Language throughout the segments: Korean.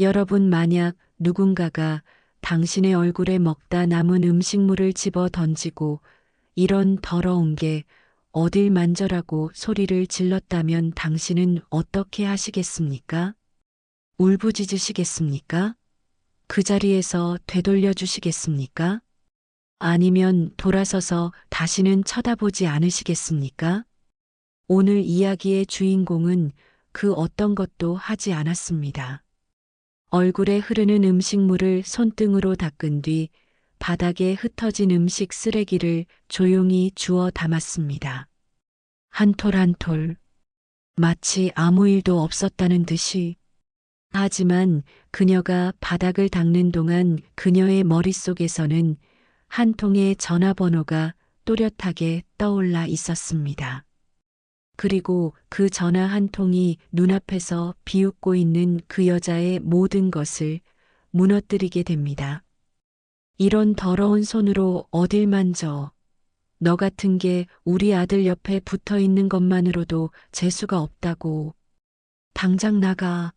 여러분 만약 누군가가 당신의 얼굴에 먹다 남은 음식물을 집어 던지고 이런 더러운 게 어딜 만져라고 소리를 질렀다면 당신은 어떻게 하시겠습니까? 울부짖으시겠습니까? 그 자리에서 되돌려 주시겠습니까? 아니면 돌아서서 다시는 쳐다보지 않으시겠습니까? 오늘 이야기의 주인공은 그 어떤 것도 하지 않았습니다. 얼굴에 흐르는 음식물을 손등으로 닦은 뒤 바닥에 흩어진 음식 쓰레기를 조용히 주워 담았습니다. 한 톨 한 톨. 마치 아무 일도 없었다는 듯이. 하지만 그녀가 바닥을 닦는 동안 그녀의 머릿속에서는 한 통의 전화번호가 또렷하게 떠올라 있었습니다. 그리고 그 전화 한 통이 눈앞에서 비웃고 있는 그 여자의 모든 것을 무너뜨리게 됩니다. 이런 더러운 손으로 어딜 만져. 너 같은 게 우리 아들 옆에 붙어 있는 것만으로도 재수가 없다고. 당장 나가.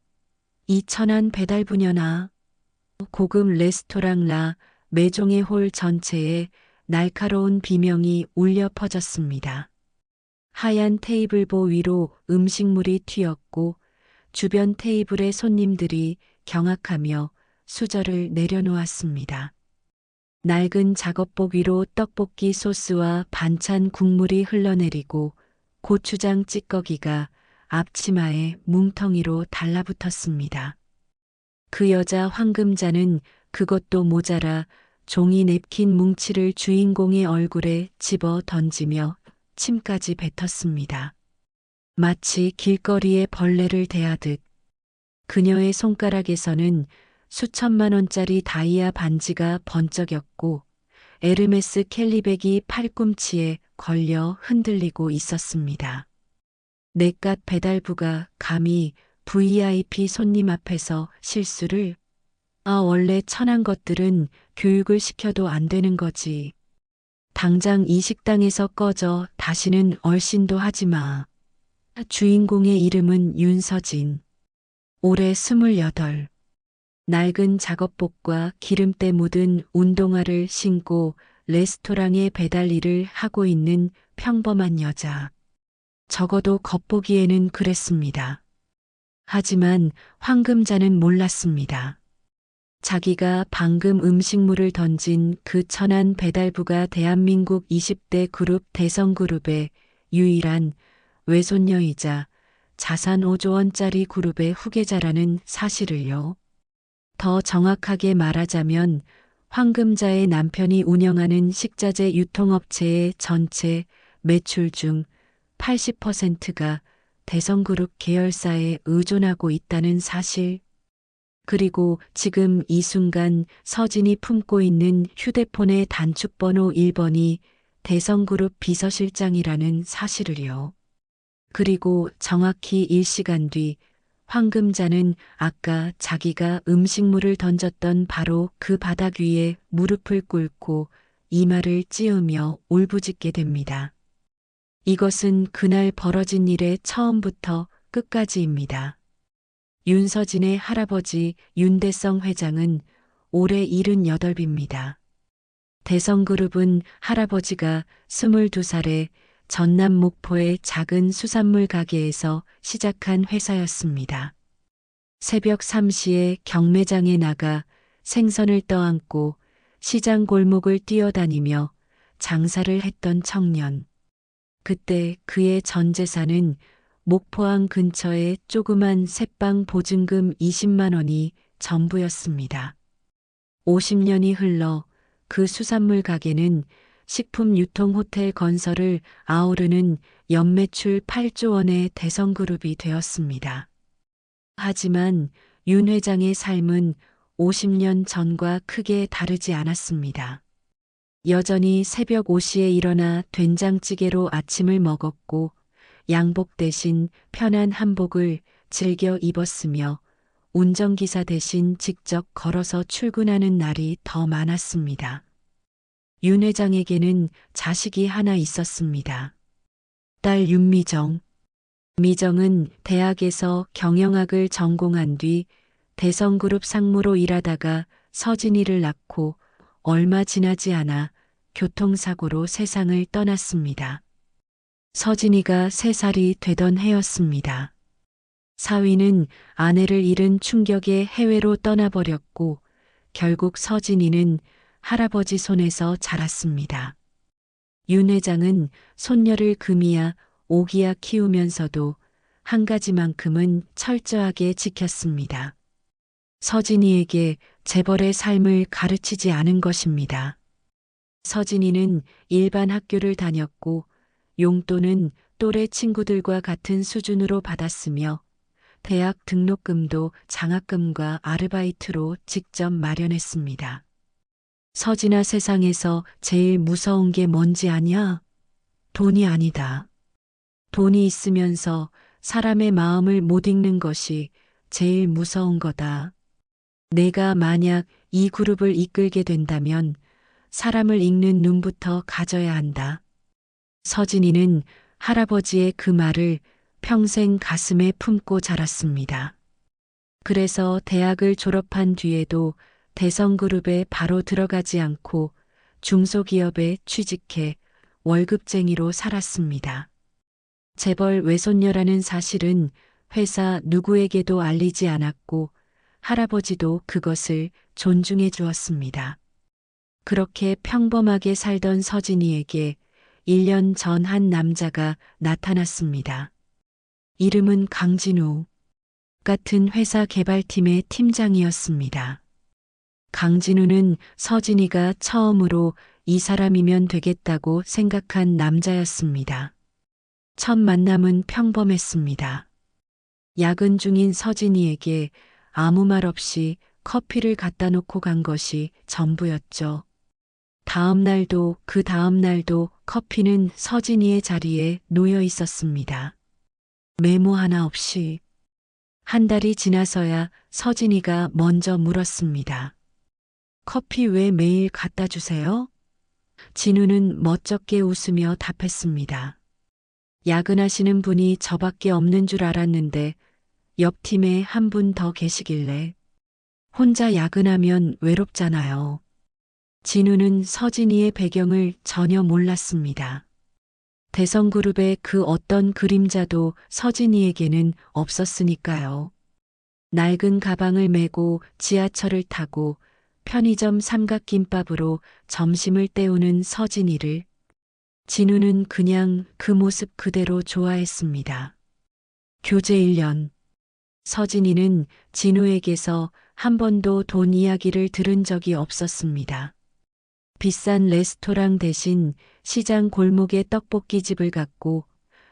이 천한 배달부녀나. 고급 레스토랑 라 매종의 홀 전체에 날카로운 비명이 울려 퍼졌습니다. 하얀 테이블보 위로 음식물이 튀었고 주변 테이블의 손님들이 경악하며 수저를 내려놓았습니다. 낡은 작업복 위로 떡볶이 소스와 반찬 국물이 흘러내리고 고추장 찌꺼기가 앞치마에 뭉텅이로 달라붙었습니다. 그 여자 황금자는 그것도 모자라 종이 냅킨 뭉치를 주인공의 얼굴에 집어 던지며 침까지 뱉었습니다. 마치 길거리의 벌레를 대하듯 그녀의 손가락에서는 수천만 원짜리 다이아 반지가 번쩍였고 에르메스 캘리백이 팔꿈치에 걸려 흔들리고 있었습니다. 냇갓 배달부가 감히 VIP 손님 앞에서 실수를? 원래 천한 것들은 교육을 시켜도 안 되는 거지. 당장 이 식당에서 꺼져 다시는 얼씬도 하지 마. 주인공의 이름은 윤서진. 올해 28. 낡은 작업복과 기름때 묻은 운동화를 신고 레스토랑의 배달 일을 하고 있는 평범한 여자. 적어도 겉보기에는 그랬습니다. 하지만 황금자는 몰랐습니다. 자기가 방금 음식물을 던진 그 천한 배달부가 대한민국 20대 그룹 대성그룹의 유일한 외손녀이자 자산 5조 원짜리 그룹의 후계자라는 사실을요. 더 정확하게 말하자면 황금자의 남편이 운영하는 식자재 유통업체의 전체 매출 중 80%가 대성그룹 계열사에 의존하고 있다는 사실. 그리고 지금 이 순간 서진이 품고 있는 휴대폰의 단축번호 1번이 대성그룹 비서실장이라는 사실을요. 그리고 정확히 1시간 뒤 황금자는 아까 자기가 음식물을 던졌던 바로 그 바닥 위에 무릎을 꿇고 이마를 찌으며 울부짖게 됩니다. 이것은 그날 벌어진 일의 처음부터 끝까지입니다. 윤서진의 할아버지 윤대성 회장은 올해 78입니다. 대성그룹은 할아버지가 22살에 전남 목포의 작은 수산물 가게에서 시작한 회사였습니다. 새벽 3시에 경매장에 나가 생선을 떠안고 시장 골목을 뛰어다니며 장사를 했던 청년. 그때 그의 전 재산은 목포항 근처의 조그만 새빵 보증금 20만 원이 전부였습니다. 50년이 흘러 그 수산물 가게는 식품 유통 호텔 건설을 아우르는 연매출 8조 원의 대성그룹이 되었습니다. 하지만 윤 회장의 삶은 50년 전과 크게 다르지 않았습니다. 여전히 새벽 5시에 일어나 된장찌개로 아침을 먹었고 양복 대신 편한 한복을 즐겨 입었으며 운전기사 대신 직접 걸어서 출근하는 날이 더 많았습니다. 윤 회장에게는 자식이 하나 있었습니다. 딸 윤미정. 미정은 대학에서 경영학을 전공한 뒤 대성그룹 상무로 일하다가 서진이를 낳고 얼마 지나지 않아 교통사고로 세상을 떠났습니다. 서진이가 3살이 되던 해였습니다. 사위는 아내를 잃은 충격에 해외로 떠나버렸고 결국 서진이는 할아버지 손에서 자랐습니다. 윤 회장은 손녀를 금이야 오기야 키우면서도 한 가지만큼은 철저하게 지켰습니다. 서진이에게 재벌의 삶을 가르치지 않은 것입니다. 서진이는 일반 학교를 다녔고 용돈은 또래 친구들과 같은 수준으로 받았으며 대학 등록금도 장학금과 아르바이트로 직접 마련했습니다. 서진아, 세상에서 제일 무서운 게 뭔지 아냐? 돈이 아니다. 돈이 있으면서 사람의 마음을 못 읽는 것이 제일 무서운 거다. 내가 만약 이 그룹을 이끌게 된다면 사람을 읽는 눈부터 가져야 한다. 서진이는 할아버지의 그 말을 평생 가슴에 품고 자랐습니다. 그래서 대학을 졸업한 뒤에도 대성그룹에 바로 들어가지 않고 중소기업에 취직해 월급쟁이로 살았습니다. 재벌 외손녀라는 사실은 회사 누구에게도 알리지 않았고 할아버지도 그것을 존중해 주었습니다. 그렇게 평범하게 살던 서진이에게 1년 전 한 남자가 나타났습니다. 이름은 강진우. 같은 회사 개발팀의 팀장이었습니다. 강진우는 서진이가 처음으로 이 사람이면 되겠다고 생각한 남자였습니다. 첫 만남은 평범했습니다. 야근 중인 서진이에게 아무 말 없이 커피를 갖다 놓고 간 것이 전부였죠. 다음 날도 그 다음 날도 커피는 서진이의 자리에 놓여 있었습니다. 메모 하나 없이. 한 달이 지나서야 서진이가 먼저 물었습니다. 커피 왜 매일 갖다 주세요? 진우는 멋쩍게 웃으며 답했습니다. 야근하시는 분이 저밖에 없는 줄 알았는데 옆 팀에 한 분 더 계시길래 혼자 야근하면 외롭잖아요. 진우는 서진이의 배경을 전혀 몰랐습니다. 대성그룹의 그 어떤 그림자도 서진이에게는 없었으니까요. 낡은 가방을 메고 지하철을 타고 편의점 삼각김밥으로 점심을 때우는 서진이를 진우는 그냥 그 모습 그대로 좋아했습니다. 교제 1년. 서진이는 진우에게서 한 번도 돈 이야기를 들은 적이 없었습니다. 비싼 레스토랑 대신 시장 골목에 떡볶이집을 갔고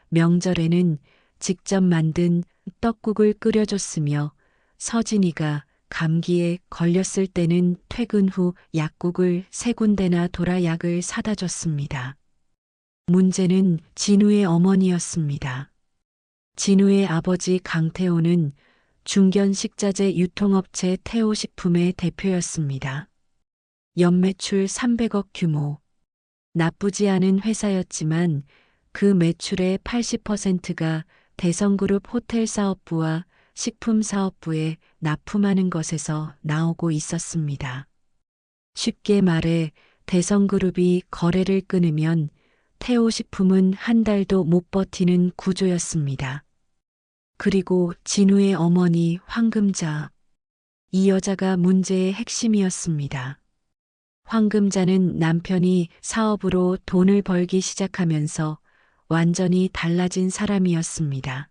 명절에는 직접 만든 떡국을 끓여줬으며 서진이가 감기에 걸렸을 때는 퇴근 후 약국을 3군데나 돌아 약을 사다 줬습니다. 문제는 진우의 어머니였습니다. 진우의 아버지 강태호는 중견식자재 유통업체 태호식품의 대표였습니다. 연매출 300억 규모. 나쁘지 않은 회사였지만 그 매출의 80%가 대성그룹 호텔 사업부와 식품 사업부에 납품하는 것에서 나오고 있었습니다. 쉽게 말해 대성그룹이 거래를 끊으면 태호식품은 한 달도 못 버티는 구조였습니다. 그리고 진우의 어머니 황금자. 이 여자가 문제의 핵심이었습니다. 황금자는 남편이 사업으로 돈을 벌기 시작하면서 완전히 달라진 사람이었습니다.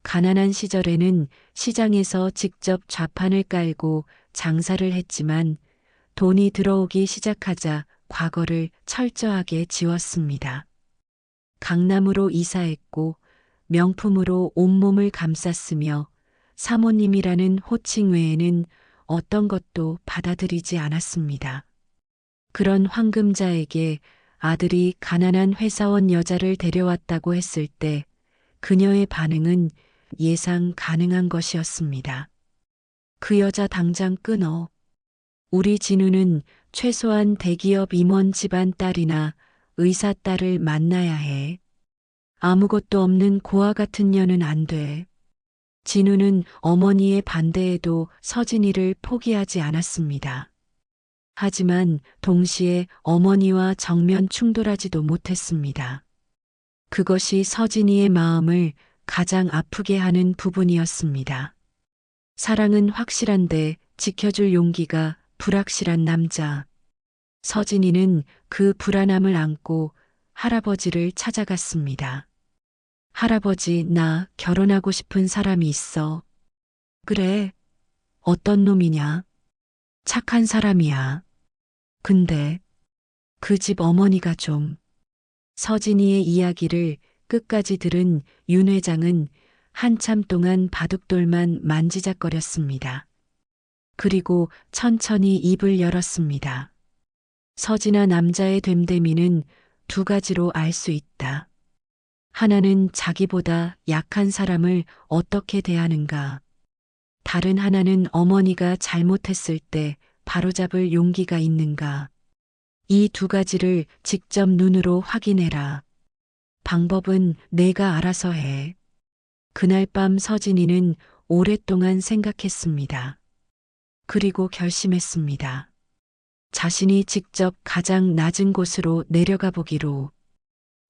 가난한 시절에는 시장에서 직접 좌판을 깔고 장사를 했지만 돈이 들어오기 시작하자 과거를 철저하게 지웠습니다. 강남으로 이사했고 명품으로 온몸을 감쌌으며 사모님이라는 호칭 외에는 어떤 것도 받아들이지 않았습니다. 그런 황금자에게 아들이 가난한 회사원 여자를 데려왔다고 했을 때 그녀의 반응은 예상 가능한 것이었습니다. 그 여자 당장 끊어. 우리 진우는 최소한 대기업 임원 집안 딸이나 의사 딸을 만나야 해. 아무것도 없는 고아 같은 년은 안 돼. 진우는 어머니의 반대에도 서진이를 포기하지 않았습니다. 하지만 동시에 어머니와 정면 충돌하지도 못했습니다. 그것이 서진이의 마음을 가장 아프게 하는 부분이었습니다. 사랑은 확실한데 지켜줄 용기가 불확실한 남자. 서진이는 그 불안함을 안고 할아버지를 찾아갔습니다. 할아버지, 나 결혼하고 싶은 사람이 있어. 그래, 어떤 놈이냐? 착한 사람이야. 근데 그 집 어머니가 좀. 서진이의 이야기를 끝까지 들은 윤 회장은 한참 동안 바둑돌만 만지작거렸습니다. 그리고 천천히 입을 열었습니다. 서진아, 남자의 됨됨이는 두 가지로 알 수 있다. 하나는 자기보다 약한 사람을 어떻게 대하는가. 다른 하나는 어머니가 잘못했을 때 바로잡을 용기가 있는가. 이 두 가지를 직접 눈으로 확인해라. 방법은 내가 알아서 해. 그날 밤 서진이는 오랫동안 생각했습니다. 그리고 결심했습니다. 자신이 직접 가장 낮은 곳으로 내려가 보기로.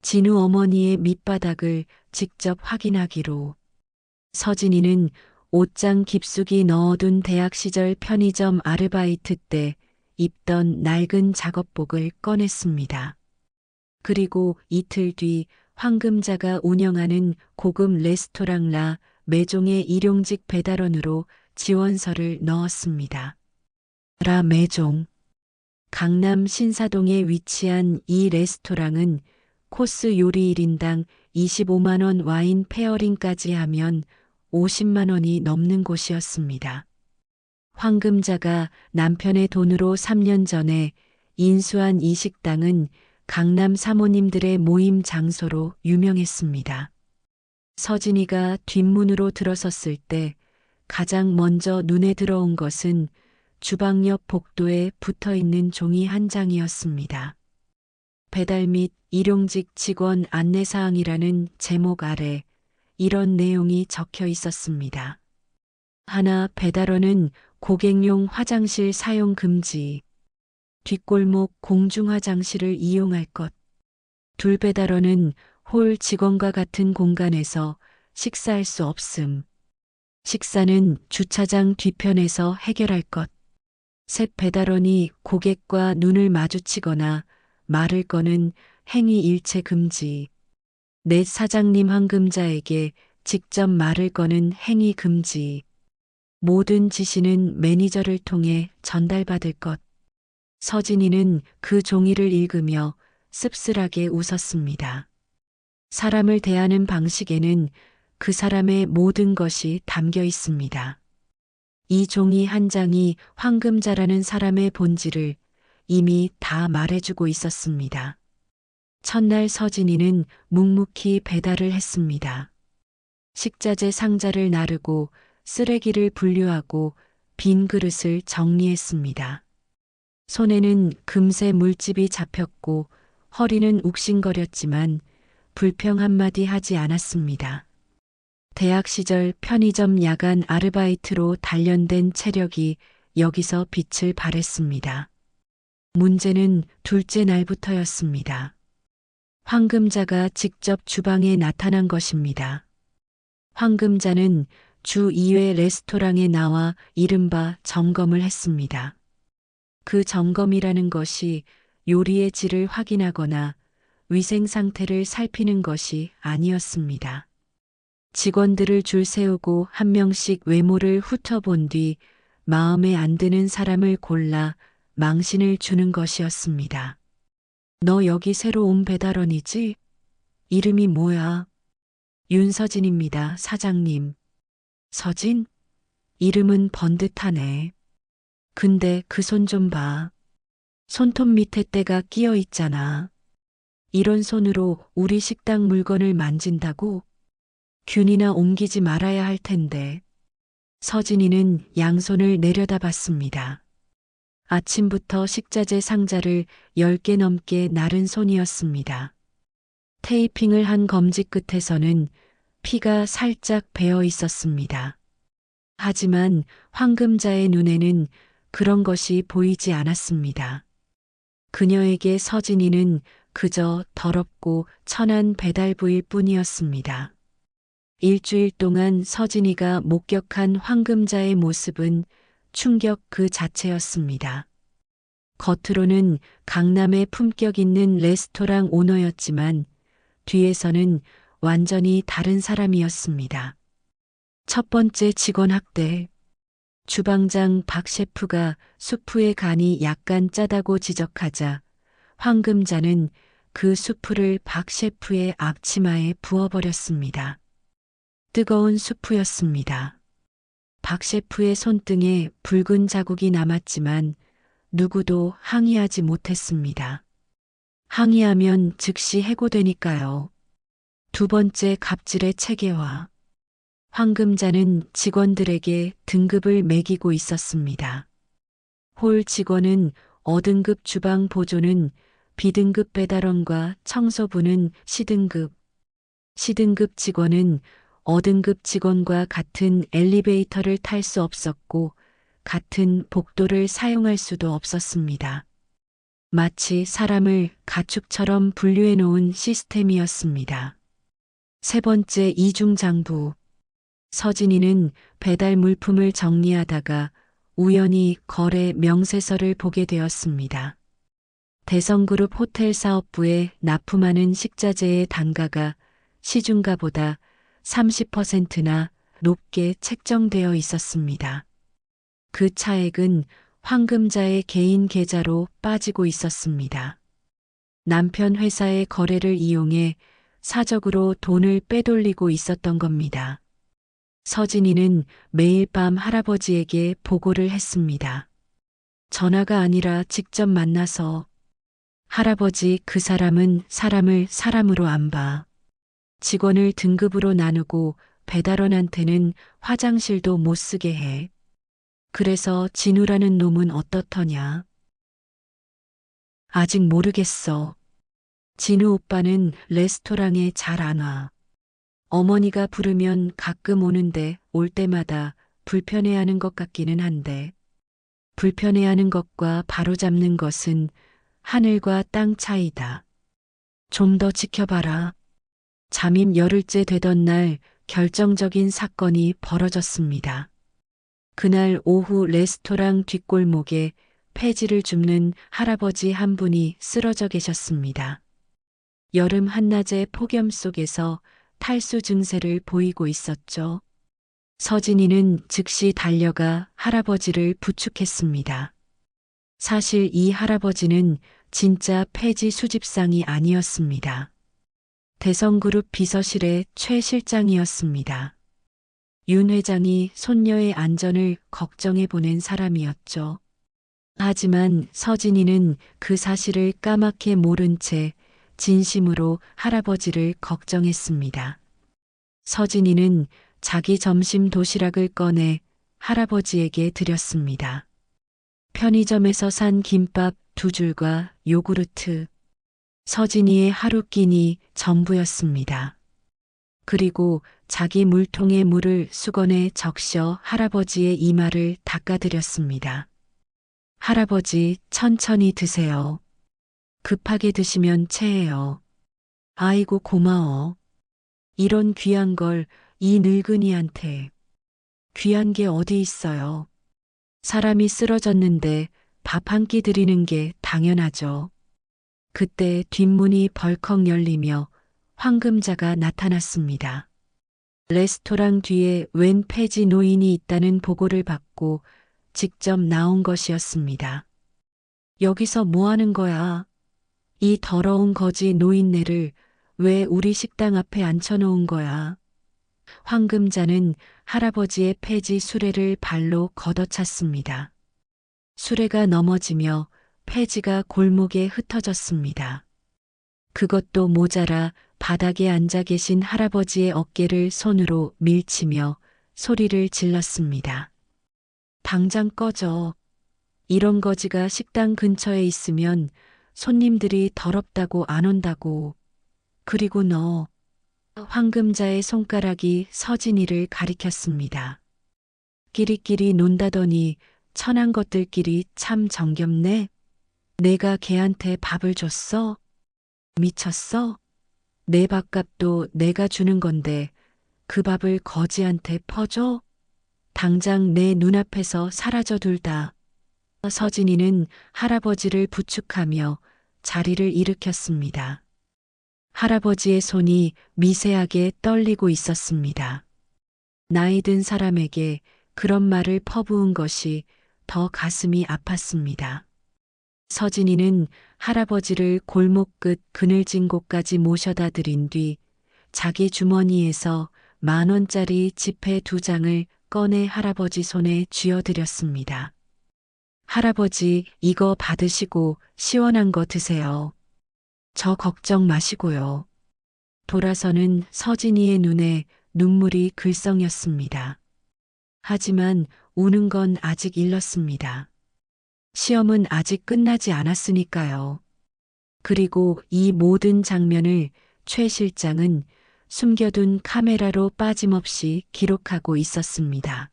진우 어머니의 밑바닥을 직접 확인하기로. 서진이는 옷장 깊숙이 넣어둔 대학 시절 편의점 아르바이트 때 입던 낡은 작업복을 꺼냈습니다. 그리고 이틀 뒤 황금자가 운영하는 고급 레스토랑 라 매종의 일용직 배달원으로 지원서를 넣었습니다. 라 매종. 강남 신사동에 위치한 이 레스토랑은 코스 요리 1인당 25만 원, 와인 페어링까지 하면 50만 원이 넘는 곳이었습니다. 황금자가 남편의 돈으로 3년 전에 인수한 이 식당은 강남 사모님들의 모임 장소로 유명했습니다. 서진이가 뒷문으로 들어섰을 때 가장 먼저 눈에 들어온 것은 주방 옆 복도에 붙어 있는 종이 한 장이었습니다. 배달 및 일용직 직원 안내사항이라는 제목 아래 이런 내용이 적혀 있었습니다. 하나, 배달원은 고객용 화장실 사용 금지. 뒷골목 공중 화장실을 이용할 것. 둘, 배달원은 홀 직원과 같은 공간에서 식사할 수 없음. 식사는 주차장 뒤편에서 해결할 것. 셋, 배달원이 고객과 눈을 마주치거나 말을 거는 행위 일체 금지. 넷, 사장님 황금자에게 직접 말을 거는 행위 금지. 모든 지시는 매니저를 통해 전달받을 것. 서진이는 그 종이를 읽으며 씁쓸하게 웃었습니다. 사람을 대하는 방식에는 그 사람의 모든 것이 담겨 있습니다. 이 종이 한 장이 황금자라는 사람의 본질을 이미 다 말해주고 있었습니다. 첫날 서진이는 묵묵히 배달을 했습니다. 식자재 상자를 나르고 쓰레기를 분류하고 빈 그릇을 정리했습니다. 손에는 금세 물집이 잡혔고 허리는 욱신거렸지만 불평 한마디 하지 않았습니다. 대학 시절 편의점 야간 아르바이트로 단련된 체력이 여기서 빛을 발했습니다. 문제는 둘째 날부터였습니다. 황금자가 직접 주방에 나타난 것입니다. 황금자는 주 2회 레스토랑에 나와 이른바 점검을 했습니다. 그 점검이라는 것이 요리의 질을 확인하거나 위생 상태를 살피는 것이 아니었습니다. 직원들을 줄 세우고 한 명씩 외모를 훑어본 뒤 마음에 안 드는 사람을 골라 망신을 주는 것이었습니다. 너 여기 새로 온 배달원이지? 이름이 뭐야? 윤서진입니다, 사장님. 서진? 이름은 번듯하네. 근데 그 손 좀 봐. 손톱 밑에 때가 끼어 있잖아. 이런 손으로 우리 식당 물건을 만진다고? 균이나 옮기지 말아야 할 텐데. 서진이는 양손을 내려다봤습니다. 아침부터 식자재 상자를 10개 넘게 나른 손이었습니다. 테이핑을 한 검지 끝에서는 피가 살짝 배어 있었습니다. 하지만 황금자의 눈에는 그런 것이 보이지 않았습니다. 그녀에게 서진이는 그저 더럽고 천한 배달부일 뿐이었습니다. 일주일 동안 서진이가 목격한 황금자의 모습은 충격 그 자체였습니다. 겉으로는 강남의 품격 있는 레스토랑 오너였지만 뒤에서는 완전히 다른 사람이었습니다. 첫 번째 직원 학대. 주방장 박 셰프가 수프의 간이 약간 짜다고 지적하자 황금자는 그 수프를 박 셰프의 앞치마에 부어버렸습니다. 뜨거운 수프였습니다. 박 셰프의 손등에 붉은 자국이 남았지만 누구도 항의하지 못했습니다. 항의하면 즉시 해고되니까요. 두 번째 갑질의 체계화. 황금자는 직원들에게 등급을 매기고 있었습니다. 홀 직원은 어등급 주방 보조는 B등급 배달원과 청소부는 C등급, C등급 직원은 어등급 직원과 같은 엘리베이터를 탈 수 없었고 같은 복도를 사용할 수도 없었습니다. 마치 사람을 가축처럼 분류해 놓은 시스템이었습니다. 세 번째 이중장부. 서진이는 배달 물품을 정리하다가 우연히 거래 명세서를 보게 되었습니다. 대성그룹 호텔 사업부에 납품하는 식자재의 단가가 시중가보다 30%나 높게 책정되어 있었습니다. 그 차액은 황금자의 개인 계좌로 빠지고 있었습니다. 남편 회사의 거래를 이용해 사적으로 돈을 빼돌리고 있었던 겁니다. 서진이는 매일 밤 할아버지에게 보고를 했습니다. 전화가 아니라 직접 만나서 할아버지 그 사람은 사람을 사람으로 안 봐. 직원을 등급으로 나누고 배달원한테는 화장실도 못 쓰게 해. 그래서 진우라는 놈은 어떻더냐? 아직 모르겠어. 진우 오빠는 레스토랑에 잘 안 와. 어머니가 부르면 가끔 오는데 올 때마다 불편해하는 것 같기는 한데 불편해하는 것과 바로잡는 것은 하늘과 땅 차이다. 좀 더 지켜봐라. 잠입 열흘째 되던 날 결정적인 사건이 벌어졌습니다. 그날 오후 레스토랑 뒷골목에 폐지를 줍는 할아버지 한 분이 쓰러져 계셨습니다. 여름 한낮의 폭염 속에서 탈수 증세를 보이고 있었죠. 서진이는 즉시 달려가 할아버지를 부축했습니다. 사실 이 할아버지는 진짜 폐지 수집상이 아니었습니다. 대성그룹 비서실의 최 실장이었습니다. 윤 회장이 손녀의 안전을 걱정해 보낸 사람이었죠. 하지만 서진이는 그 사실을 까맣게 모른 채 진심으로 할아버지를 걱정했습니다. 서진이는 자기 점심 도시락을 꺼내 할아버지에게 드렸습니다. 편의점에서 산 김밥 2줄과 요구르트. 서진이의 하루 끼니 전부였습니다. 그리고 자기 물통에 물을 수건에 적셔 할아버지의 이마를 닦아드렸습니다. 할아버지 천천히 드세요. 급하게 드시면 체해요. 아이고 고마워. 이런 귀한 걸 이 늙은이한테. 귀한 게 어디 있어요. 사람이 쓰러졌는데 밥 한 끼 드리는 게 당연하죠. 그때 뒷문이 벌컥 열리며 황금자가 나타났습니다. 레스토랑 뒤에 웬 폐지 노인이 있다는 보고를 받고 직접 나온 것이었습니다. 여기서 뭐 하는 거야? 이 더러운 거지 노인네를 왜 우리 식당 앞에 앉혀놓은 거야? 황금자는 할아버지의 폐지 수레를 발로 걷어찼습니다. 수레가 넘어지며 폐지가 골목에 흩어졌습니다. 그것도 모자라 바닥에 앉아 계신 할아버지의 어깨를 손으로 밀치며 소리를 질렀습니다. 당장 꺼져. 이런 거지가 식당 근처에 있으면 손님들이 더럽다고 안 온다고. 그리고 너, 황금자의 손가락이 서진이를 가리켰습니다. 끼리끼리 논다더니 천한 것들끼리 참 정겹네. 내가 걔한테 밥을 줬어? 미쳤어? 내 밥값도 내가 주는 건데 그 밥을 거지한테 퍼줘? 당장 내 눈앞에서 사라져 둘다. 서진이는 할아버지를 부축하며 자리를 일으켰습니다. 할아버지의 손이 미세하게 떨리고 있었습니다. 나이 든 사람에게 그런 말을 퍼부은 것이 더 가슴이 아팠습니다. 서진이는 할아버지를 골목 끝 그늘진 곳까지 모셔다 드린 뒤 자기 주머니에서 10,000원짜리 지폐 2장을 꺼내 할아버지 손에 쥐어드렸습니다. 할아버지, 이거 받으시고 시원한 거 드세요. 저 걱정 마시고요. 돌아서는 서진이의 눈에 눈물이 글썽였습니다. 하지만 우는 건 아직 일렀습니다. 시험은 아직 끝나지 않았으니까요. 그리고 이 모든 장면을 최 실장은 숨겨둔 카메라로 빠짐없이 기록하고 있었습니다.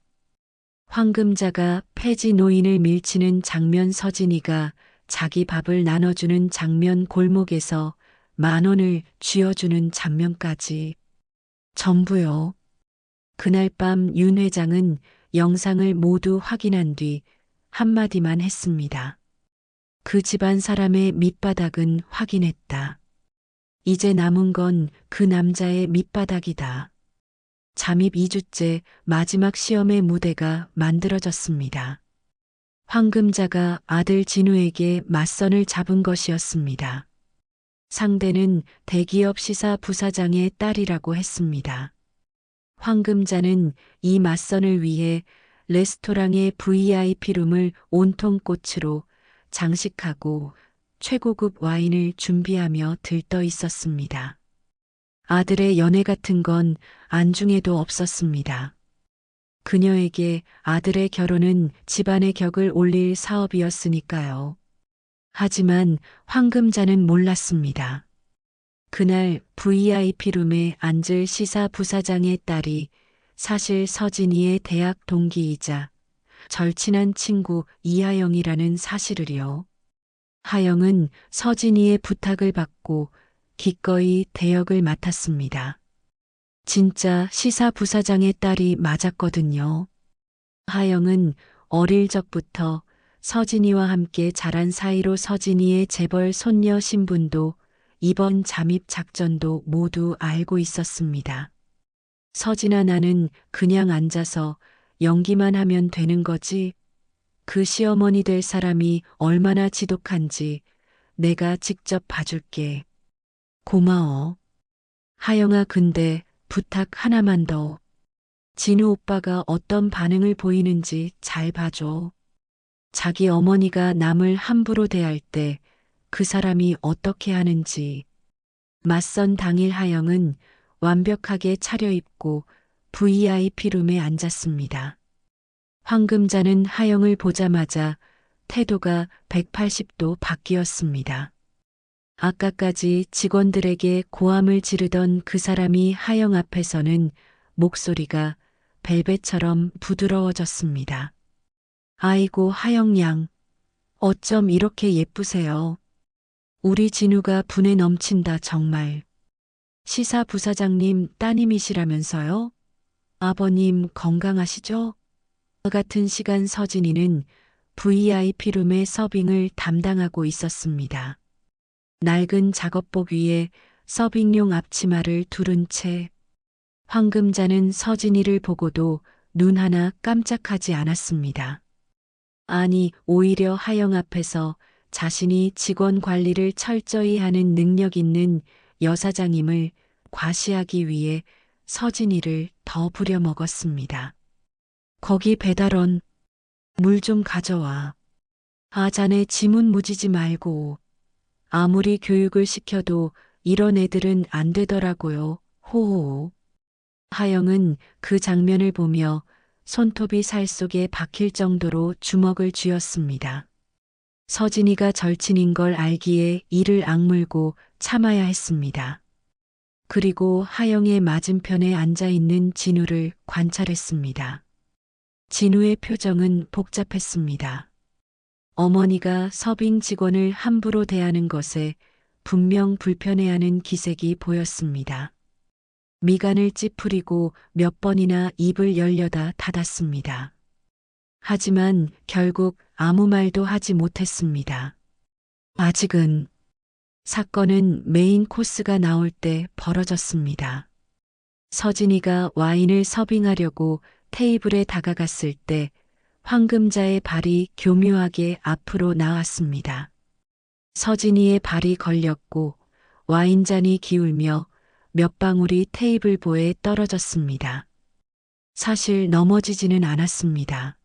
황금자가 폐지 노인을 밀치는 장면, 서진이가 자기 밥을 나눠주는 장면, 골목에서 10,000원을 쥐어주는 장면까지 전부요. 그날 밤 윤 회장은 영상을 모두 확인한 뒤 한마디만 했습니다. 그 집안 사람의 밑바닥은 확인했다. 이제 남은 건 그 남자의 밑바닥이다. 잠입 2주째 마지막 시험의 무대가 만들어졌습니다. 황금자가 아들 진우에게 맞선을 잡은 것이었습니다. 상대는 대기업 시사 부사장의 딸이라고 했습니다. 황금자는 이 맞선을 위해 레스토랑의 VIP룸을 온통 꽃으로 장식하고 최고급 와인을 준비하며 들떠 있었습니다. 아들의 연애 같은 건 안중에도 없었습니다. 그녀에게 아들의 결혼은 집안의 격을 올릴 사업이었으니까요. 하지만 황금자는 몰랐습니다. 그날 VIP룸에 앉을 시사 부사장의 딸이 사실 서진이의 대학 동기이자 절친한 친구 이하영이라는 사실을요. 하영은 서진이의 부탁을 받고 기꺼이 대역을 맡았습니다. 진짜 시사 부사장의 딸이 맞았거든요. 하영은 어릴 적부터 서진이와 함께 자란 사이로 서진이의 재벌 손녀 신분도 이번 잠입 작전도 모두 알고 있었습니다. 서진아, 나는 그냥 앉아서 연기만 하면 되는 거지. 그 시어머니 될 사람이 얼마나 지독한지 내가 직접 봐줄게. 고마워. 하영아, 근데 부탁 하나만 더. 진우 오빠가 어떤 반응을 보이는지 잘 봐줘. 자기 어머니가 남을 함부로 대할 때 그 사람이 어떻게 하는지. 맞선 당일 하영은 완벽하게 차려입고 VIP룸에 앉았습니다. 황금자는 하영을 보자마자 태도가 180도 바뀌었습니다. 아까까지 직원들에게 고함을 지르던 그 사람이 하영 앞에서는 목소리가 벨벳처럼 부드러워졌습니다. 아이고, 하영 양, 어쩜 이렇게 예쁘세요. 우리 진우가 분에 넘친다, 정말. 시사 부사장님 따님이시라면서요? 아버님 건강하시죠? 같은 시간 서진이는 VIP룸의 서빙을 담당하고 있었습니다. 낡은 작업복 위에 서빙용 앞치마를 두른 채 황금자는 서진이를 보고도 눈 하나 깜짝하지 않았습니다. 아니, 오히려 하영 앞에서 자신이 직원 관리를 철저히 하는 능력 있는 여사장임을 과시하기 위해 서진이를 더 부려먹었습니다. 거기 배달원, 물 좀 가져와. 아, 자네 지문 무지지 말고. 아무리 교육을 시켜도 이런 애들은 안 되더라고요. 호호. 하영은 그 장면을 보며 손톱이 살 속에 박힐 정도로 주먹을 쥐었습니다. 서진이가 절친인 걸 알기에 이를 악물고 참아야 했습니다. 그리고 하영의 맞은편에 앉아 있는 진우를 관찰했습니다. 진우의 표정은 복잡했습니다. 어머니가 서빙 직원을 함부로 대하는 것에 분명 불편해하는 기색이 보였습니다. 미간을 찌푸리고 몇 번이나 입을 열려다 닫았습니다. 하지만 결국 아무 말도 하지 못했습니다. 아직은 사건은 메인 코스가 나올 때 벌어졌습니다. 서진이가 와인을 서빙하려고 테이블에 다가갔을 때 황금자의 발이 교묘하게 앞으로 나왔습니다. 서진이의 발이 걸렸고 와인잔이 기울며 몇 방울이 테이블보에 떨어졌습니다. 사실 넘어지지는 않았습니다.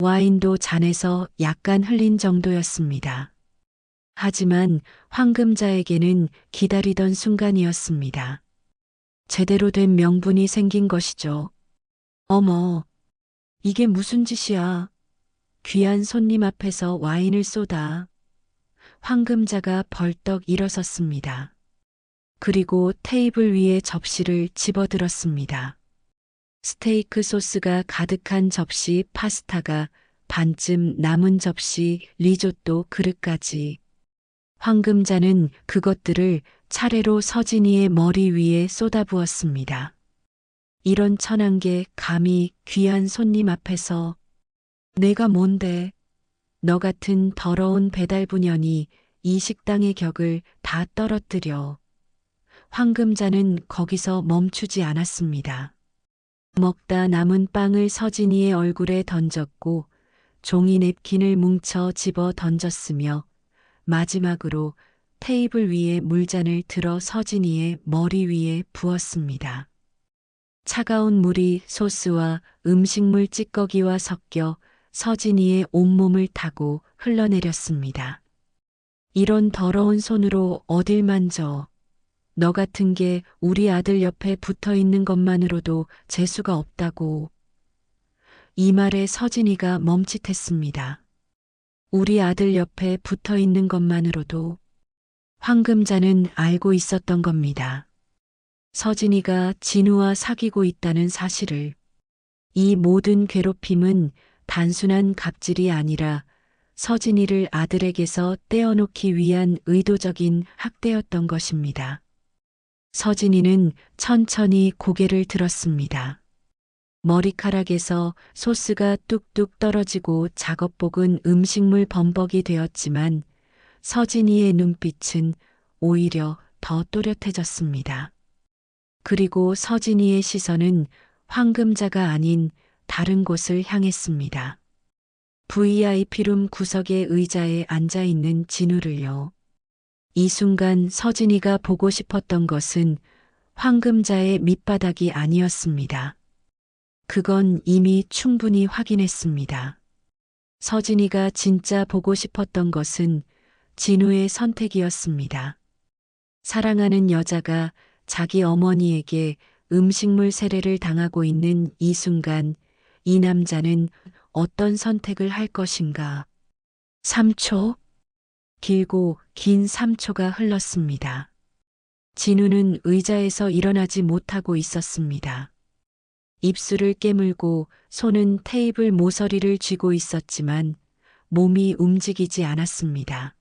와인도 잔에서 약간 흘린 정도였습니다. 하지만 황금자에게는 기다리던 순간이었습니다. 제대로 된 명분이 생긴 것이죠. 어머, 이게 무슨 짓이야. 귀한 손님 앞에서 와인을 쏟아. 황금자가 벌떡 일어섰습니다. 그리고 테이블 위에 접시를 집어들었습니다. 스테이크 소스가 가득한 접시 파스타가 반쯤 남은 접시 리조또 그릇까지. 황금자는 그것들을 차례로 서진이의 머리 위에 쏟아부었습니다. 이런 천한 게 감히 귀한 손님 앞에서. 내가 뭔데? 너 같은 더러운 배달부년이 이 식당의 격을 다 떨어뜨려. 황금자는 거기서 멈추지 않았습니다. 먹다 남은 빵을 서진이의 얼굴에 던졌고 종이 냅킨을 뭉쳐 집어 던졌으며 마지막으로 테이블 위에 물잔을 들어 서진이의 머리 위에 부었습니다. 차가운 물이 소스와 음식물 찌꺼기와 섞여 서진이의 온몸을 타고 흘러내렸습니다. 이런 더러운 손으로 어딜 만져. 너 같은 게 우리 아들 옆에 붙어 있는 것만으로도 재수가 없다고. 이 말에 서진이가 멈칫했습니다. 우리 아들 옆에 붙어 있는 것만으로도. 황금자는 알고 있었던 겁니다. 서진이가 진우와 사귀고 있다는 사실을. 이 모든 괴롭힘은 단순한 갑질이 아니라 서진이를 아들에게서 떼어놓기 위한 의도적인 학대였던 것입니다. 서진이는 천천히 고개를 들었습니다. 머리카락에서 소스가 뚝뚝 떨어지고 작업복은 음식물 범벅이 되었지만 서진이의 눈빛은 오히려 더 또렷해졌습니다. 그리고 서진이의 시선은 황금자가 아닌 다른 곳을 향했습니다. VIP룸 구석의 의자에 앉아 있는 진우를요. 이 순간 서진이가 보고 싶었던 것은 황금자의 밑바닥이 아니었습니다. 그건 이미 충분히 확인했습니다. 서진이가 진짜 보고 싶었던 것은 진우의 선택이었습니다. 사랑하는 여자가 자기 어머니에게 음식물 세례를 당하고 있는 이 순간 이 남자는 어떤 선택을 할 것인가. 3초? 길고 긴 3초가 흘렀습니다. 진우는 의자에서 일어나지 못하고 있었습니다. 입술을 깨물고 손은 테이블 모서리를 쥐고 있었지만 몸이 움직이지 않았습니다.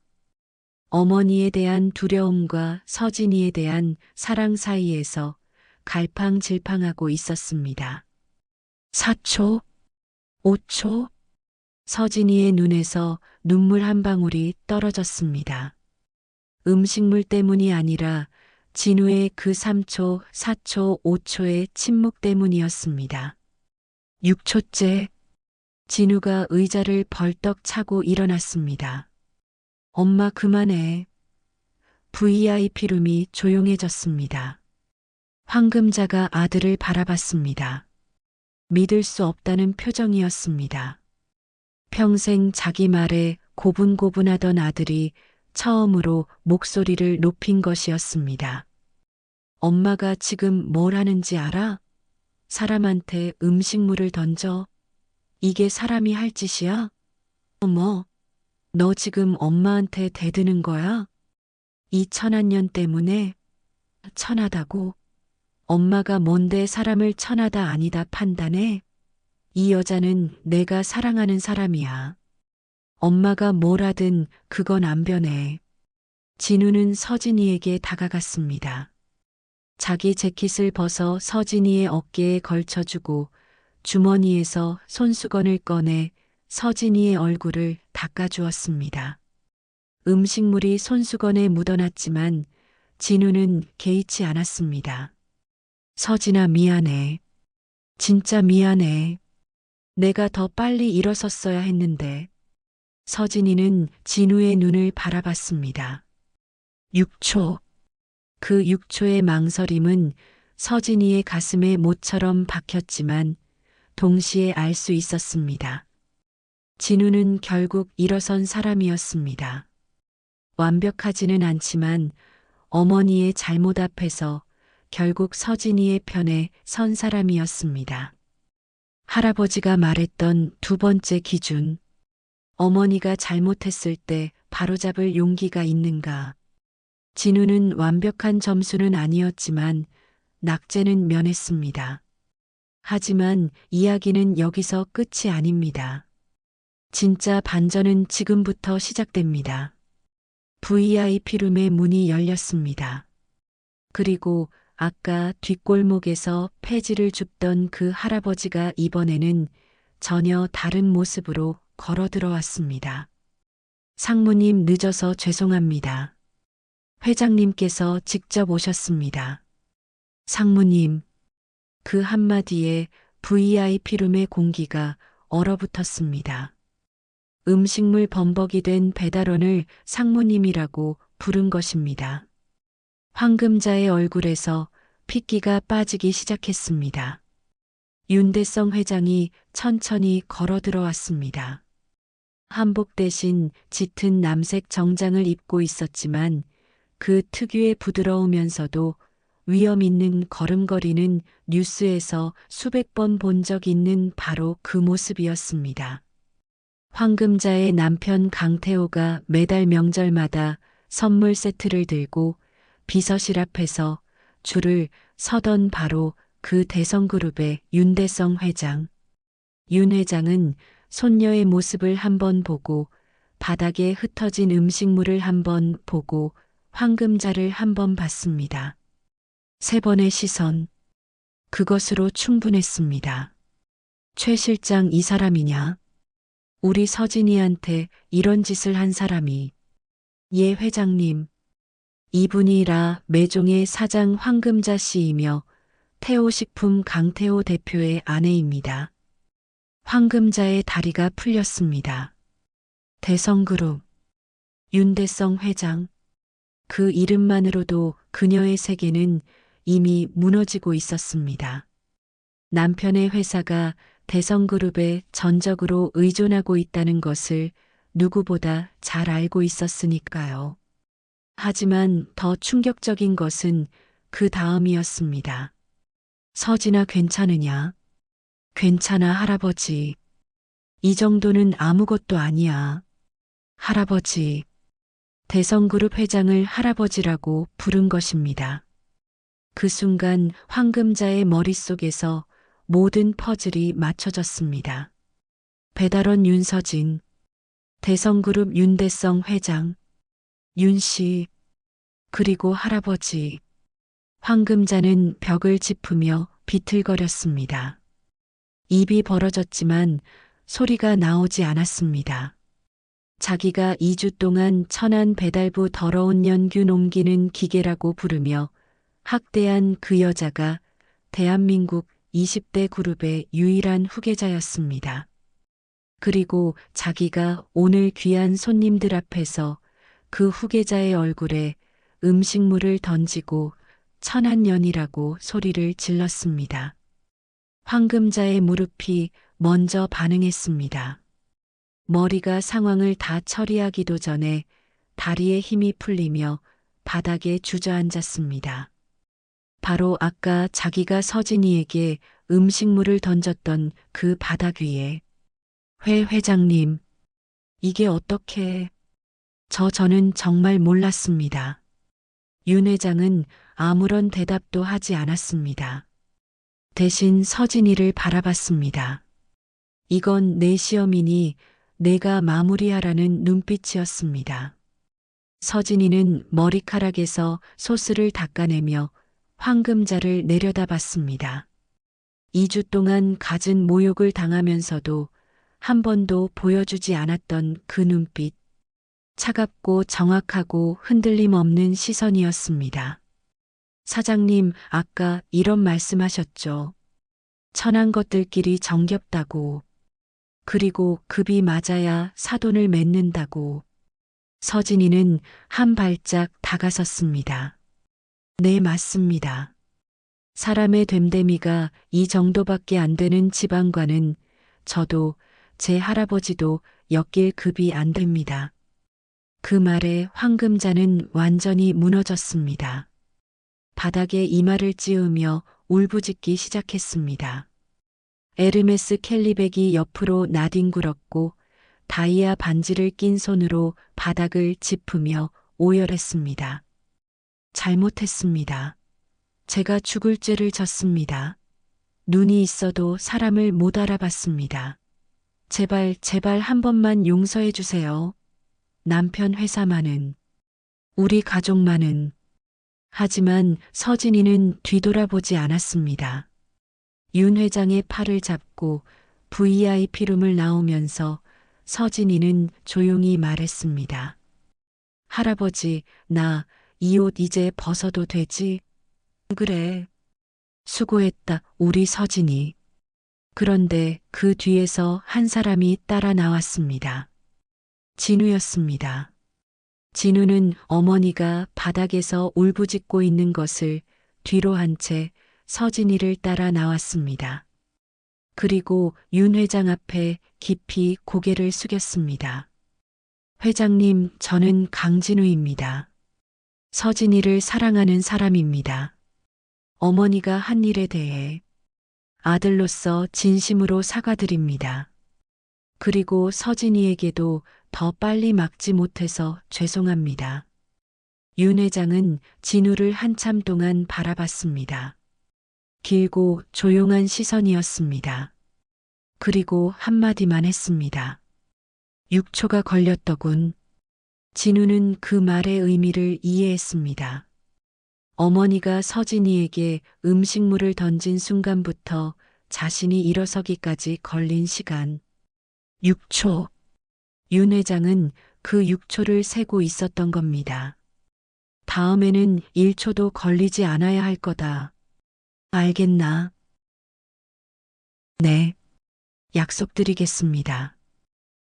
어머니에 대한 두려움과 서진이에 대한 사랑 사이에서 갈팡질팡하고 있었습니다. 4초, 5초, 서진이의 눈에서 눈물 한 방울이 떨어졌습니다. 음식물 때문이 아니라 진우의 그 3초, 4초, 5초의 침묵 때문이었습니다. 6초째, 진우가 의자를 벌떡 차고 일어났습니다. 엄마 그만해. VIP룸이 조용해졌습니다. 황금자가 아들을 바라봤습니다. 믿을 수 없다는 표정이었습니다. 평생 자기 말에 고분고분하던 아들이 처음으로 목소리를 높인 것이었습니다. 엄마가 지금 뭘 하는지 알아? 사람한테 음식물을 던져. 이게 사람이 할 짓이야? 어머, 너 지금 엄마한테 대드는 거야? 이 천한년 때문에? 천하다고? 엄마가 뭔데 사람을 천하다 아니다 판단해? 이 여자는 내가 사랑하는 사람이야. 엄마가 뭘 하든 그건 안 변해. 진우는 서진이에게 다가갔습니다. 자기 재킷을 벗어 서진이의 어깨에 걸쳐주고 주머니에서 손수건을 꺼내 서진이의 얼굴을 닦아주었습니다. 음식물이 손수건에 묻어났지만 진우는 개의치 않았습니다. 서진아 미안해. 진짜 미안해. 내가 더 빨리 일어섰어야 했는데. 서진이는 진우의 눈을 바라봤습니다. 6초. 그 6초의 망설임은 서진이의 가슴에 못처럼 박혔지만 동시에 알 수 있었습니다. 진우는 결국 일어선 사람이었습니다. 완벽하지는 않지만 어머니의 잘못 앞에서 결국 서진이의 편에 선 사람이었습니다. 할아버지가 말했던 두 번째 기준. 어머니가 잘못했을 때 바로잡을 용기가 있는가. 진우는 완벽한 점수는 아니었지만 낙제는 면했습니다. 하지만 이야기는 여기서 끝이 아닙니다. 진짜 반전은 지금부터 시작됩니다. VIP룸의 문이 열렸습니다. 그리고 아까 뒷골목에서 폐지를 줍던 그 할아버지가 이번에는 전혀 다른 모습으로 걸어 들어왔습니다. 상무님 늦어서 죄송합니다. 회장님께서 직접 오셨습니다. 상무님, 그 한마디에 VIP룸의 공기가 얼어붙었습니다. 음식물 범벅이 된 배달원을 상무님이라고 부른 것입니다. 황금자의 얼굴에서 핏기가 빠지기 시작했습니다. 윤대성 회장이 천천히 걸어 들어왔습니다. 한복 대신 짙은 남색 정장을 입고 있었지만 그 특유의 부드러우면서도 위험 있는 걸음걸이는 뉴스에서 수백 번 본 적 있는 바로 그 모습이었습니다. 황금자의 남편 강태호가 매달 명절마다 선물 세트를 들고 비서실 앞에서 줄을 서던 바로 그 대성그룹의 윤대성 회장. 윤 회장은 손녀의 모습을 한번 보고 바닥에 흩어진 음식물을 한번 보고 황금자를 한번 봤습니다. 세 번의 시선. 그것으로 충분했습니다. 최 실장 이 사람이냐? 우리 서진이한테 이런 짓을 한 사람이. 예 회장님. 이분이라 매종의 사장 황금자 씨이며 태호식품 강태호 대표의 아내입니다. 황금자의 다리가 풀렸습니다. 대성그룹. 윤대성 회장. 그 이름만으로도 그녀의 세계는 이미 무너지고 있었습니다. 남편의 회사가 대성그룹에 전적으로 의존하고 있다는 것을 누구보다 잘 알고 있었으니까요. 하지만 더 충격적인 것은 그 다음이었습니다. 서진아 괜찮으냐? 괜찮아 할아버지. 이 정도는 아무것도 아니야. 할아버지. 대성그룹 회장을 할아버지라고 부른 것입니다. 그 순간 황금자의 머릿속에서 모든 퍼즐이 맞춰졌습니다. 배달원 윤서진, 대성그룹 윤대성 회장, 윤씨, 그리고 할아버지. 황금자는 벽을 짚으며 비틀거렸습니다. 입이 벌어졌지만 소리가 나오지 않았습니다. 자기가 2주 동안 천안 배달부 더러운 연균 옮기는 기계라고 부르며 학대한 그 여자가 대한민국 20대 그룹의 유일한 후계자였습니다. 그리고 자기가 오늘 귀한 손님들 앞에서 그 후계자의 얼굴에 음식물을 던지고 천한년이라고 소리를 질렀습니다. 황금자의 무릎이 먼저 반응했습니다. 머리가 상황을 다 처리하기도 전에 다리에 힘이 풀리며 바닥에 주저앉았습니다. 바로 아까 자기가 서진이에게 음식물을 던졌던 그 바닥 위에. 회 회장님, 이게 어떻게... 저는 정말 몰랐습니다. 윤 회장은 아무런 대답도 하지 않았습니다. 대신 서진이를 바라봤습니다. 이건 내 시험이니 내가 마무리하라는 눈빛이었습니다. 서진이는 머리카락에서 소스를 닦아내며 황금자를 내려다봤습니다. 2주 동안 갖은 모욕을 당하면서도 한 번도 보여주지 않았던 그 눈빛. 차갑고 정확하고 흔들림 없는 시선이었습니다. 사장님, 아까 이런 말씀하셨죠. 천한 것들끼리 정겹다고. 그리고 급이 맞아야 사돈을 맺는다고. 서진이는 한 발짝 다가섰습니다. 네, 맞습니다. 사람의 됨됨이가 이 정도밖에 안 되는 집안과는 저도 제 할아버지도 엮일 급이 안 됩니다. 그 말에 황금자는 완전히 무너졌습니다. 바닥에 이마를 찌우며 울부짖기 시작했습니다. 에르메스 캘리백이 옆으로 나뒹굴었고 다이아 반지를 낀 손으로 바닥을 짚으며 오열했습니다. 잘못했습니다. 제가 죽을 죄를 졌습니다. 눈이 있어도 사람을 못 알아봤습니다. 제발, 제발 한 번만 용서해 주세요. 남편 회사만은, 우리 가족만은. 하지만 서진이는 뒤돌아보지 않았습니다. 윤 회장의 팔을 잡고 VIP룸을 나오면서 서진이는 조용히 말했습니다. 할아버지, 나 이 옷 이제 벗어도 되지? 그래. 수고했다, 우리 서진이. 그런데 그 뒤에서 한 사람이 따라 나왔습니다. 진우였습니다. 진우는 어머니가 바닥에서 울부짖고 있는 것을 뒤로 한 채 서진이를 따라 나왔습니다. 그리고 윤 회장 앞에 깊이 고개를 숙였습니다. 회장님, 저는 강진우입니다. 서진이를 사랑하는 사람입니다. 어머니가 한 일에 대해 아들로서 진심으로 사과드립니다. 그리고 서진이에게도 더 빨리 막지 못해서 죄송합니다. 윤 회장은 진우를 한참 동안 바라봤습니다. 길고 조용한 시선이었습니다. 그리고 한마디만 했습니다. 6초가 걸렸더군. 진우는 그 말의 의미를 이해했습니다. 어머니가 서진이에게 음식물을 던진 순간부터 자신이 일어서기까지 걸린 시간. 6초. 윤 회장은 그 6초를 세고 있었던 겁니다. 다음에는 1초도 걸리지 않아야 할 거다. 알겠나? 네. 약속드리겠습니다.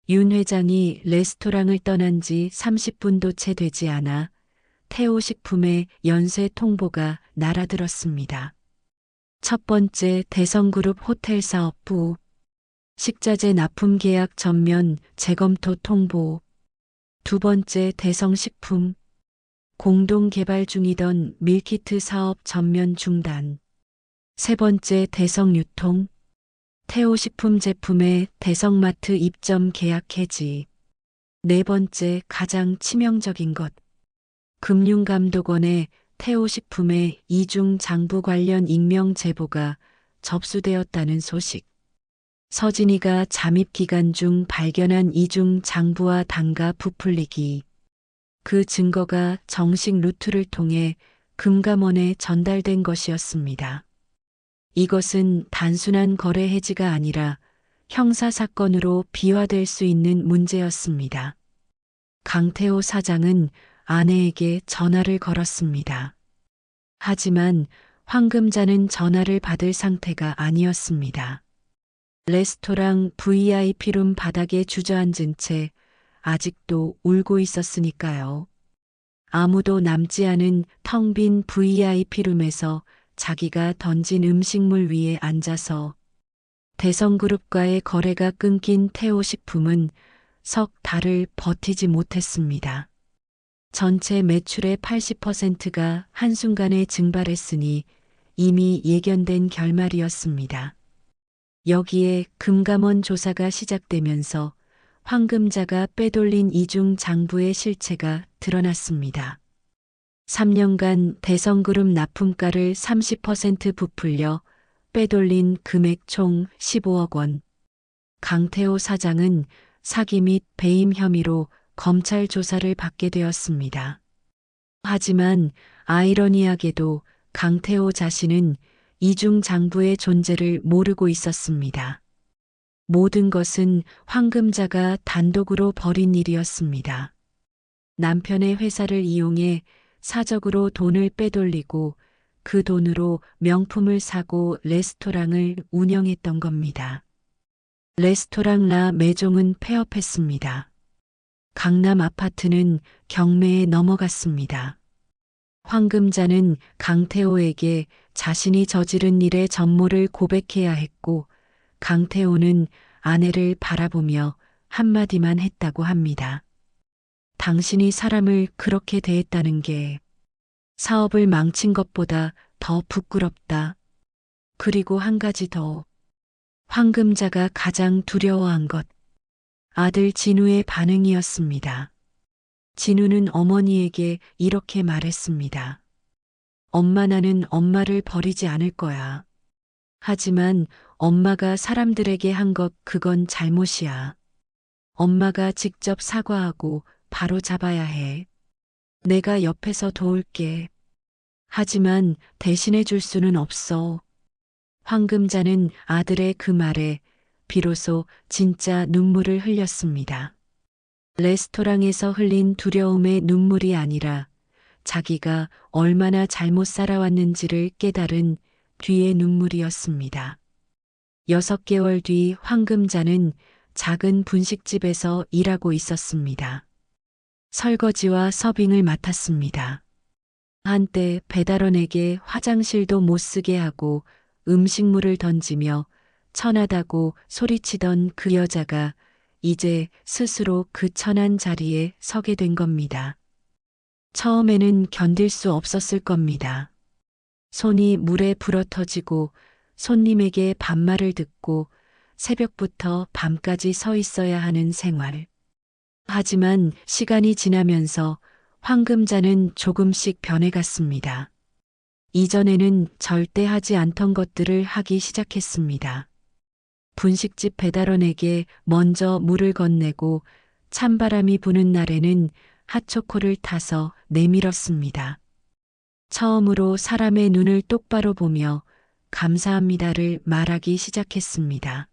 윤 회장이 레스토랑을 떠난 지 30분도 채 되지 않아 태호 식품의 연쇄 통보가 날아들었습니다. 첫 번째 대성그룹 호텔 사업부, 식자재 납품 계약 전면 재검토 통보. 두 번째 대성식품, 공동 개발 중이던 밀키트 사업 전면 중단. 세 번째 대성유통, 태호식품 제품의 대성마트 입점 계약 해지. 네 번째 가장 치명적인 것, 금융감독원의 태호식품의 이중 장부 관련 익명 제보가 접수되었다는 소식. 서진이가 잠입 기간 중 발견한 이중 장부와 단가 부풀리기. 그 증거가 정식 루트를 통해 금감원에 전달된 것이었습니다. 이것은 단순한 거래 해지가 아니라 형사사건으로 비화될 수 있는 문제였습니다. 강태호 사장은 아내에게 전화를 걸었습니다. 하지만 황금자는 전화를 받을 상태가 아니었습니다. 레스토랑 VIP룸 바닥에 주저앉은 채 아직도 울고 있었으니까요. 아무도 남지 않은 텅 빈 VIP룸에서 자기가 던진 음식물 위에 앉아서 대성그룹과의 거래가 끊긴 태호식품은 석 달을 버티지 못했습니다. 전체 매출의 80%가 한순간에 증발했으니 이미 예견된 결말이었습니다. 여기에 금감원 조사가 시작되면서 황금자가 빼돌린 이중 장부의 실체가 드러났습니다. 3년간 대성그룹 납품가를 30% 부풀려 빼돌린 금액 총 15억 원. 강태호 사장은 사기 및 배임 혐의로 검찰 조사를 받게 되었습니다. 하지만 아이러니하게도 강태호 자신은 이중 장부의 존재를 모르고 있었습니다. 모든 것은 황금자가 단독으로 벌인 일이었습니다. 남편의 회사를 이용해 사적으로 돈을 빼돌리고 그 돈으로 명품을 사고 레스토랑을 운영했던 겁니다. 레스토랑 라 매종은 폐업했습니다. 강남 아파트는 경매에 넘어갔습니다. 황금자는 강태호에게 자신이 저지른 일의 전모를 고백해야 했고 강태호는 아내를 바라보며 한마디만 했다고 합니다. 당신이 사람을 그렇게 대했다는 게 사업을 망친 것보다 더 부끄럽다. 그리고 한 가지 더. 황금자가 가장 두려워한 것. 아들 진우의 반응이었습니다. 진우는 어머니에게 이렇게 말했습니다. 엄마, 나는 엄마를 버리지 않을 거야. 하지만 엄마가 사람들에게 한 것, 그건 잘못이야. 엄마가 직접 사과하고 바로 잡아야 해. 내가 옆에서 도울게. 하지만 대신해 줄 수는 없어. 황금자는 아들의 그 말에 비로소 진짜 눈물을 흘렸습니다. 레스토랑에서 흘린 두려움의 눈물이 아니라 자기가 얼마나 잘못 살아왔는지를 깨달은 뒤의 눈물이었습니다. 6개월 뒤 황금자는 작은 분식집에서 일하고 있었습니다. 설거지와 서빙을 맡았습니다. 한때 배달원에게 화장실도 못 쓰게 하고 음식물을 던지며 천하다고 소리치던 그 여자가 이제 스스로 그 천한 자리에 서게 된 겁니다. 처음에는 견딜 수 없었을 겁니다. 손이 물에 불어터지고 손님에게 반말을 듣고 새벽부터 밤까지 서 있어야 하는 생활. 하지만 시간이 지나면서 황금자는 조금씩 변해갔습니다. 이전에는 절대 하지 않던 것들을 하기 시작했습니다. 분식집 배달원에게 먼저 물을 건네고 찬바람이 부는 날에는 핫초코를 타서 내밀었습니다. 처음으로 사람의 눈을 똑바로 보며 감사합니다를 말하기 시작했습니다.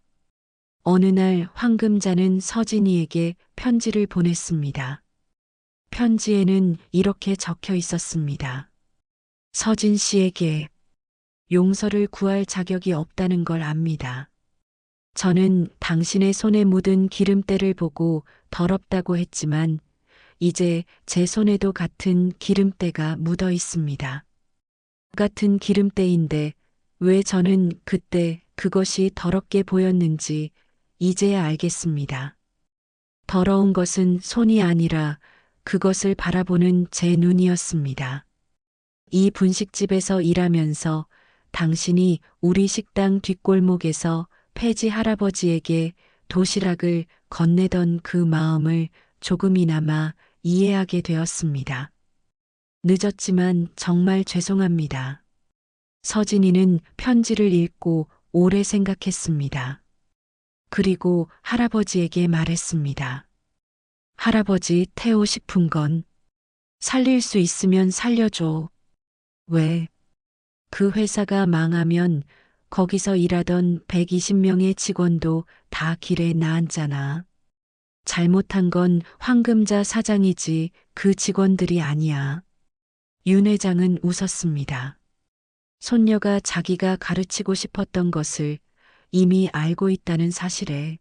어느 날 황금자는 서진이에게 편지를 보냈습니다. 편지에는 이렇게 적혀 있었습니다. 서진 씨에게 용서를 구할 자격이 없다는 걸 압니다. 저는 당신의 손에 묻은 기름때를 보고 더럽다고 했지만 이제 제 손에도 같은 기름때가 묻어 있습니다. 같은 기름때인데 왜 저는 그때 그것이 더럽게 보였는지 이제야 알겠습니다. 더러운 것은 손이 아니라 그것을 바라보는 제 눈이었습니다. 이 분식집에서 일하면서 당신이 우리 식당 뒷골목에서 폐지 할아버지에게 도시락을 건네던 그 마음을 조금이나마 이해하게 되었습니다. 늦었지만 정말 죄송합니다. 서진이는 편지를 읽고 오래 생각했습니다. 그리고 할아버지에게 말했습니다. 할아버지, 태호 싶은 건 살릴 수 있으면 살려줘. 왜? 그 회사가 망하면 거기서 일하던 120명의 직원도 다 길에 나앉잖아. 잘못한 건 황금자 사장이지 그 직원들이 아니야. 윤 회장은 웃었습니다. 손녀가 자기가 가르치고 싶었던 것을 이미 알고 있다는 사실에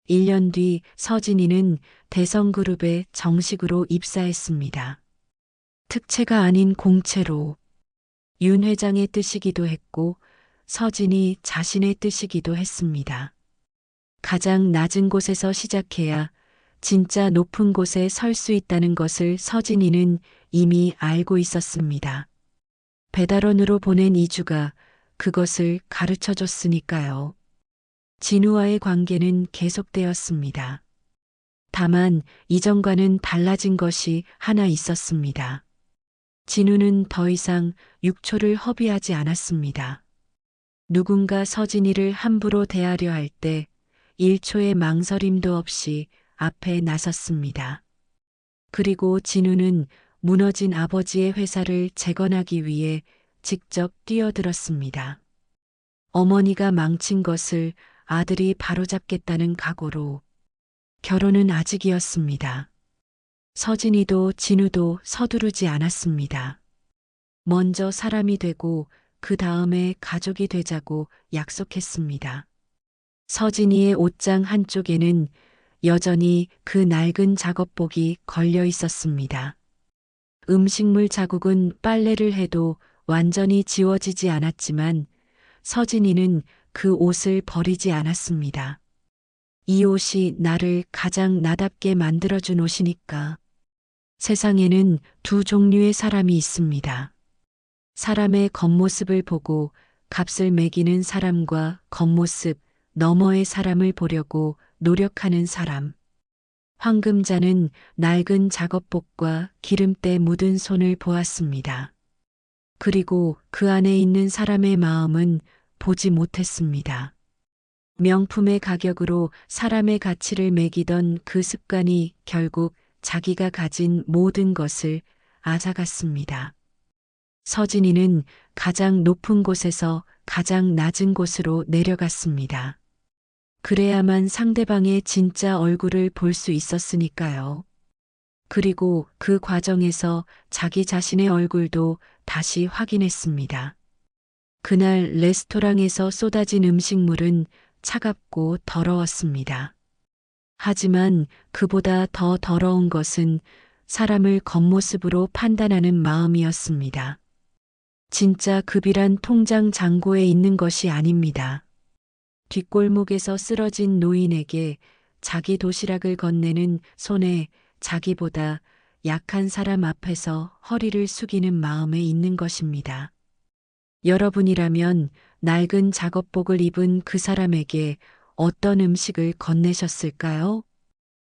1년 뒤 서진이는 대성그룹에 정식으로 입사했습니다. 특채가 아닌 공채로. 윤 회장의 뜻이기도 했고 서진이 자신의 뜻이기도 했습니다. 가장 낮은 곳에서 시작해야 진짜 높은 곳에 설 수 있다는 것을 서진이는 이미 알고 있었습니다. 배달원으로 보낸 2주가 그것을 가르쳐 줬으니까요. 진우와의 관계는 계속되었습니다. 다만 이전과는 달라진 것이 하나 있었습니다. 진우는 더 이상 6초를 허비하지 않았습니다. 누군가 서진이를 함부로 대하려 할 때 1초의 망설임도 없이 앞에 나섰습니다. 그리고 진우는 무너진 아버지의 회사를 재건하기 위해 직접 뛰어들었습니다. 어머니가 망친 것을 아들이 바로잡겠다는 각오로. 결혼은 아직이었습니다. 서진이도 진우도 서두르지 않았습니다. 먼저 사람이 되고 그 다음에 가족이 되자고 약속했습니다. 서진이의 옷장 한쪽에는 여전히 그 낡은 작업복이 걸려 있었습니다. 음식물 자국은 빨래를 해도 완전히 지워지지 않았지만 서진이는 그 옷을 버리지 않았습니다. 이 옷이 나를 가장 나답게 만들어준 옷이니까. 세상에는 두 종류의 사람이 있습니다. 사람의 겉모습을 보고 값을 매기는 사람과 겉모습 너머의 사람을 보려고 노력하는 사람. 황금자는 낡은 작업복과 기름때 묻은 손을 보았습니다. 그리고 그 안에 있는 사람의 마음은 보지 못했습니다. 명품의 가격으로 사람의 가치를 매기던 그 습관이 결국 자기가 가진 모든 것을 앗아갔습니다. 서진이는 가장 높은 곳에서 가장 낮은 곳으로 내려갔습니다. 그래야만 상대방의 진짜 얼굴을 볼 수 있었으니까요. 그리고 그 과정에서 자기 자신의 얼굴도 다시 확인했습니다. 그날 레스토랑에서 쏟아진 음식물은 차갑고 더러웠습니다. 하지만 그보다 더 더러운 것은 사람을 겉모습으로 판단하는 마음이었습니다. 진짜 급이란 통장 잔고에 있는 것이 아닙니다. 뒷골목에서 쓰러진 노인에게 자기 도시락을 건네는 손에 자기보다 약한 사람 앞에서 허리를 숙이는 마음에 있는 것입니다. 여러분이라면 낡은 작업복을 입은 그 사람에게 어떤 음식을 건네셨을까요?